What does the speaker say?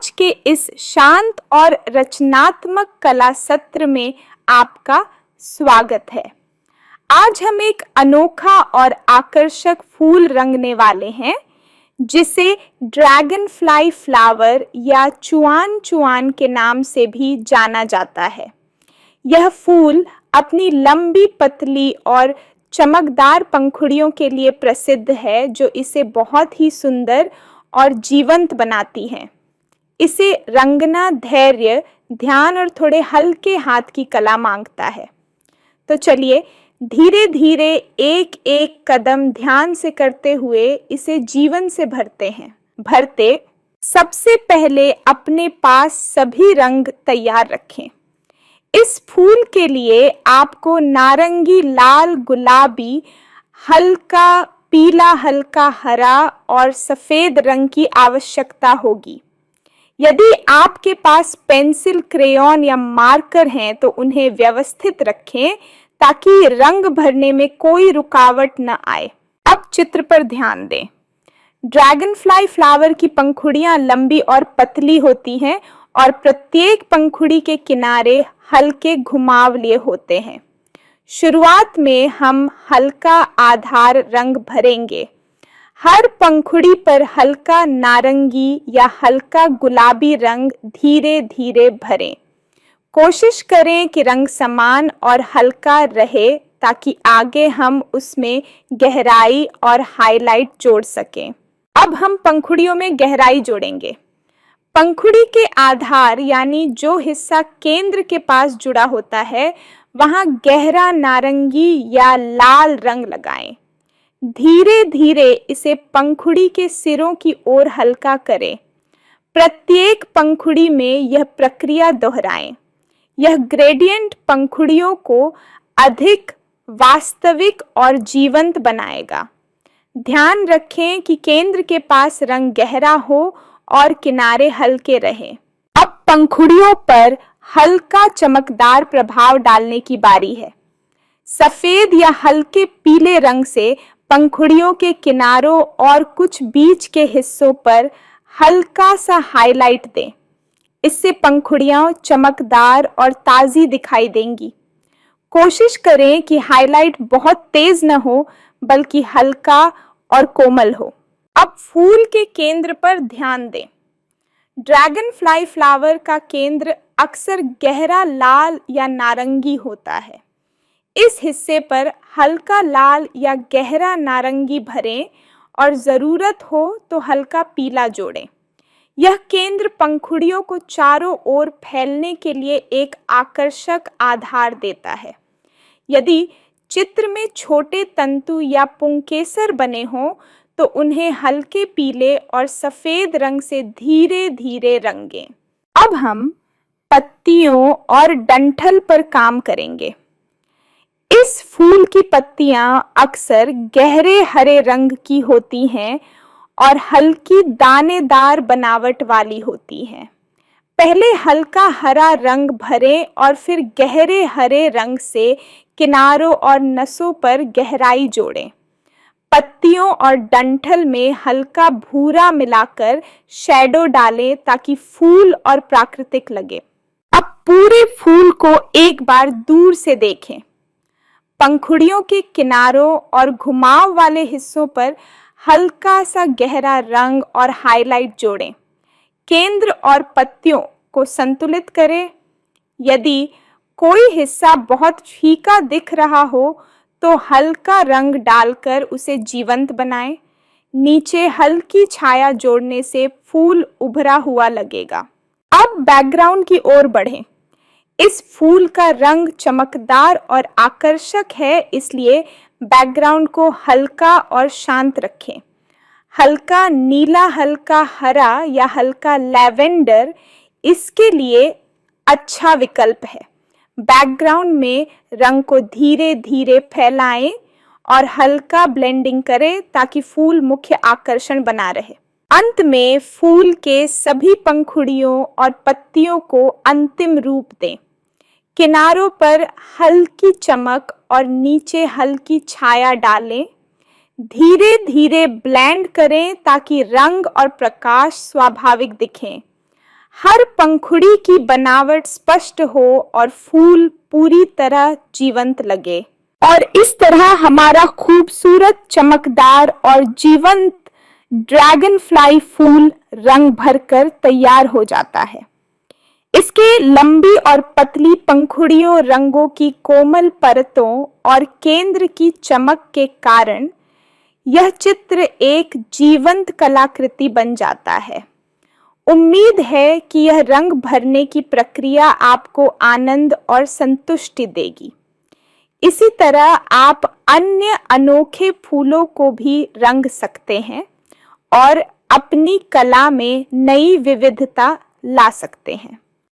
आज के इस शांत और रचनात्मक कला सत्र में आपका स्वागत है। आज हम एक अनोखा और आकर्षक फूल रंगने वाले हैं जिसे ड्रैगन फ्लाई फ्लावर या चुआन चुआन के नाम से भी जाना जाता है। यह फूल अपनी लंबी, पतली और चमकदार पंखुड़ियों के लिए प्रसिद्ध है, जो इसे बहुत ही सुंदर और जीवंत बनाती हैं। इसे रंगना धैर्य, ध्यान और थोड़े हल्के हाथ की कला मांगता है। तो चलिए धीरे धीरे एक एक कदम ध्यान से करते हुए इसे जीवन से भरते सबसे पहले अपने पास सभी रंग तैयार रखें। इस फूल के लिए आपको नारंगी, लाल, गुलाबी, हल्का पीला, हल्का हरा और सफेद रंग की आवश्यकता होगी। यदि आपके पास पेंसिल, क्रेयॉन या मार्कर हैं तो उन्हें व्यवस्थित रखें ताकि रंग भरने में कोई रुकावट न आए। अब चित्र पर ध्यान दें। ड्रैगन फ्लाई फ्लावर की पंखुड़ियां लंबी और पतली होती हैं और प्रत्येक पंखुड़ी के किनारे हल्के घुमावले होते हैं। शुरुआत में हम हल्का आधार रंग भरेंगे। हर पंखुड़ी पर हल्का नारंगी या हल्का गुलाबी रंग धीरे धीरे भरें। कोशिश करें कि रंग समान और हल्का रहे ताकि आगे हम उसमें गहराई और हाईलाइट जोड़ सकें। अब हम पंखुड़ियों में गहराई जोड़ेंगे। पंखुड़ी के आधार यानी जो हिस्सा केंद्र के पास जुड़ा होता है, वहां गहरा नारंगी या लाल रंग लगाएं। धीरे धीरे इसे पंखुड़ी के सिरों की ओर हल्का करें। प्रत्येक पंखुड़ी में यह प्रक्रिया दोहराएं। यह ग्रेडियंट पंखुड़ियों को अधिक वास्तविक और जीवंत बनाएगा। ध्यान रखें कि केंद्र के पास रंग गहरा हो और किनारे हल्के रहें। अब पंखुड़ियों पर हल्का चमकदार प्रभाव डालने की बारी है। सफेद या हल्के पीले रंग से पंखुड़ियों के किनारों और कुछ बीच के हिस्सों पर हल्का सा हाईलाइट दें। इससे पंखुड़ियां चमकदार और ताजी दिखाई देंगी। कोशिश करें कि हाईलाइट बहुत तेज न हो, बल्कि हल्का और कोमल हो। अब फूल के केंद्र पर ध्यान दें। ड्रैगन फ्लाई फ्लावर का केंद्र अक्सर गहरा लाल या नारंगी होता है। इस हिस्से पर हल्का लाल या गहरा नारंगी भरें और ज़रूरत हो तो हल्का पीला जोड़ें। यह केंद्र पंखुड़ियों को चारों ओर फैलने के लिए एक आकर्षक आधार देता है। यदि चित्र में छोटे तंतु या पुंकेसर बने हों तो उन्हें हल्के पीले और सफेद रंग से धीरे धीरे रंगें। अब हम पत्तियों और डंठल पर काम करेंगे। इस फूल की पत्तियां अक्सर गहरे हरे रंग की होती हैं और हल्की दानेदार बनावट वाली होती हैं। पहले हल्का हरा रंग भरें और फिर गहरे हरे रंग से किनारों और नसों पर गहराई जोड़ें। पत्तियों और डंठल में हल्का भूरा मिलाकर शैडो डालें ताकि फूल और प्राकृतिक लगे। अब पूरे फूल को एक बार दूर से देखें। पंखुड़ियों के किनारों और घुमाव वाले हिस्सों पर हल्का सा गहरा रंग और हाईलाइट जोड़ें। केंद्र और पत्तियों को संतुलित करें। यदि कोई हिस्सा बहुत फीका दिख रहा हो तो हल्का रंग डालकर उसे जीवंत बनाएं। नीचे हल्की छाया जोड़ने से फूल उभरा हुआ लगेगा। अब बैकग्राउंड की ओर बढ़ें। इस फूल का रंग चमकदार और आकर्षक है, इसलिए बैकग्राउंड को हल्का और शांत रखें। हल्का नीला, हल्का हरा या हल्का लैवेंडर इसके लिए अच्छा विकल्प है। बैकग्राउंड में रंग को धीरे धीरे फैलाएं और हल्का ब्लेंडिंग करें ताकि फूल मुख्य आकर्षण बना रहे। अंत में फूल के सभी पंखुड़ियों और पत्तियों को अंतिम रूप दें। किनारों पर हल्की चमक और नीचे हल्की छाया डालें। धीरे धीरे ब्लेंड करें ताकि रंग और प्रकाश स्वाभाविक दिखें। हर पंखुड़ी की बनावट स्पष्ट हो और फूल पूरी तरह जीवंत लगे। और इस तरह हमारा खूबसूरत, चमकदार और जीवंत ड्रैगन फ्लाई फूल रंग भरकर तैयार हो जाता है। इसके लंबी और पतली पंखुड़ियों, रंगों की कोमल परतों और केंद्र की चमक के कारण यह चित्र एक जीवंत कलाकृति बन जाता है। उम्मीद है कि यह रंग भरने की प्रक्रिया आपको आनंद और संतुष्टि देगी। इसी तरह आप अन्य अनोखे फूलों को भी रंग सकते हैं और अपनी कला में नई विविधता ला सकते हैं।